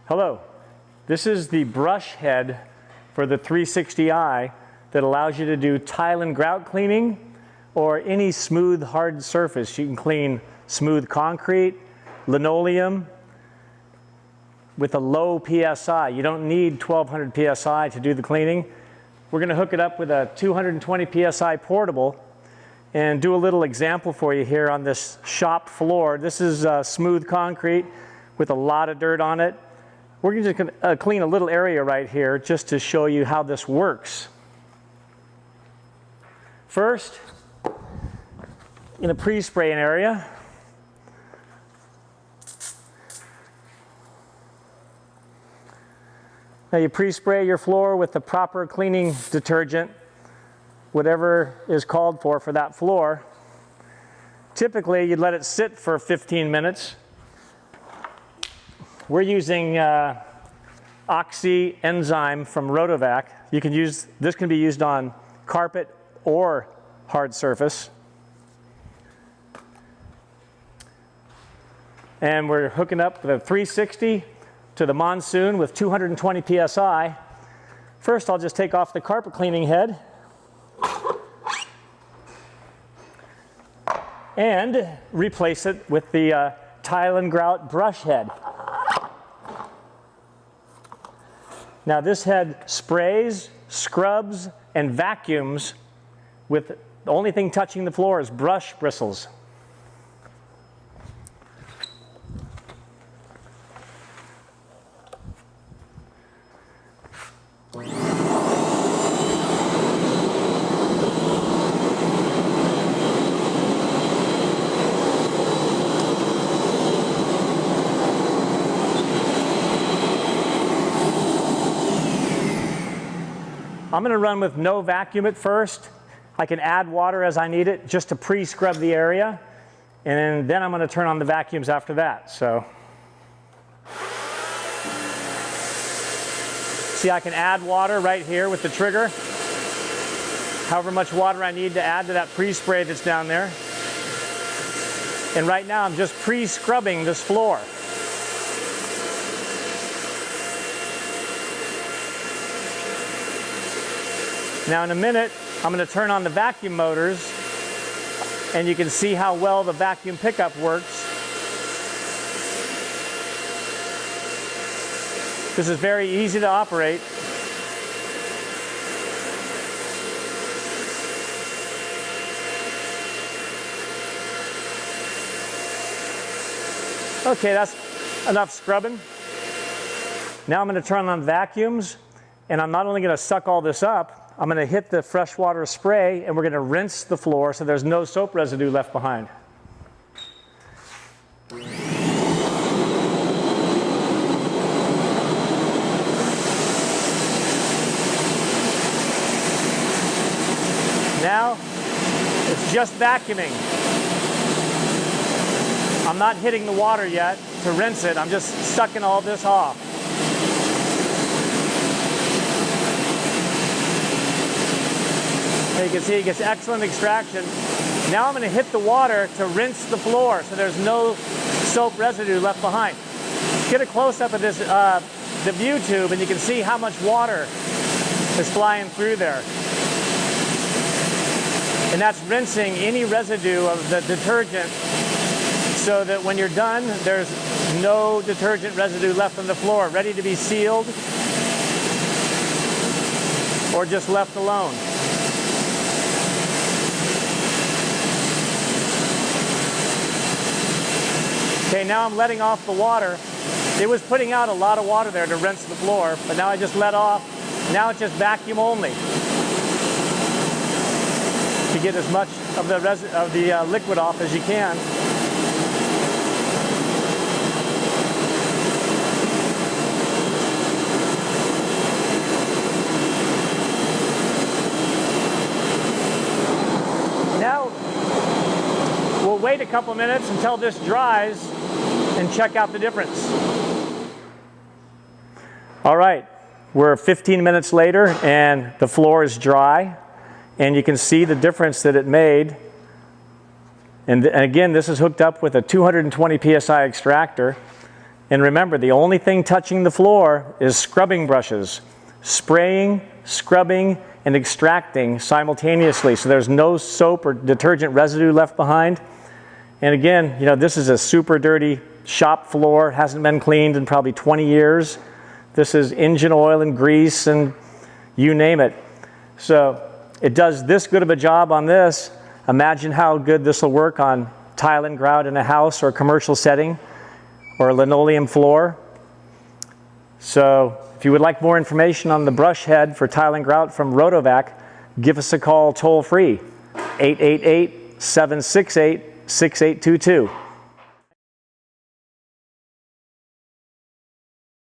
Hello, this is the brush head for the 360i that allows you to do tile and grout cleaning or any smooth hard surface. You can clean smooth concrete, linoleum with a low PSI. You don't need 1200 PSI to do the cleaning. We're going to hook it up with a 220 PSI portable and do a little example for you here on this shop floor. This is smooth concrete with a lot of dirt on it. We're just going to clean a little area right here just to show you how this works. First, in a pre-spraying area, now you pre-spray your floor with the proper cleaning detergent, whatever is called for that floor. Typically, you'd let it sit for 15 minutes. We're using Oxy enzyme from Rotovac. This can be used on carpet or hard surface. And we're hooking up the 360 to the Monsoon with 220 PSI. First, I'll just take off the carpet cleaning head and replace it with the tile and grout brush head. Now this head sprays, scrubs, and vacuums with the only thing touching the floor is brush bristles. I'm going to run with no vacuum at first. I can add water as I need it just to pre-scrub the area. And then I'm going to turn on the vacuums after that. So, see, I can add water right here with the trigger. However much water I need to add to that pre-spray that's down there. And right now I'm just pre-scrubbing this floor. Now in a minute, I'm going to turn on the vacuum motors and you can see how well the vacuum pickup works. This is very easy to operate. Okay, that's enough scrubbing. Now I'm going to turn on vacuums, and I'm not only going to suck all this up, I'm going to hit the freshwater spray and we're going to rinse the floor so there's no soap residue left behind. Now it's just vacuuming. I'm not hitting the water yet to rinse it. I'm just sucking all this off. You can see it gets excellent extraction. Now I'm going to hit the water to rinse the floor so there's no soap residue left behind. Get a close-up of this, the view tube, and you can see how much water is flying through there. And that's rinsing any residue of the detergent so that when you're done, there's no detergent residue left on the floor, ready to be sealed or just left alone. Okay, now I'm letting off the water. It was putting out a lot of water there to rinse the floor, but now I just let off. Now it's just vacuum only to get as much of the liquid off as you can. Now we'll wait a couple minutes until this dries and check out the difference. All right, we're 15 minutes later and the floor is dry and you can see the difference that it made. And again, this is hooked up with a 220 PSI extractor And remember, the only thing touching the floor is scrubbing brushes. Spraying, scrubbing, and extracting simultaneously, so there's no soap or detergent residue left behind. And again, you know, this is a super dirty shop floor, hasn't been cleaned in probably 20 years. This is engine oil and grease and you name it. So it does this good of a job on this. Imagine how good this will work on tile and grout in a house or a commercial setting or a linoleum floor. So if you would like more information on the brush head for tile and grout from Rotovac, give us a call toll free, 888-768-6822.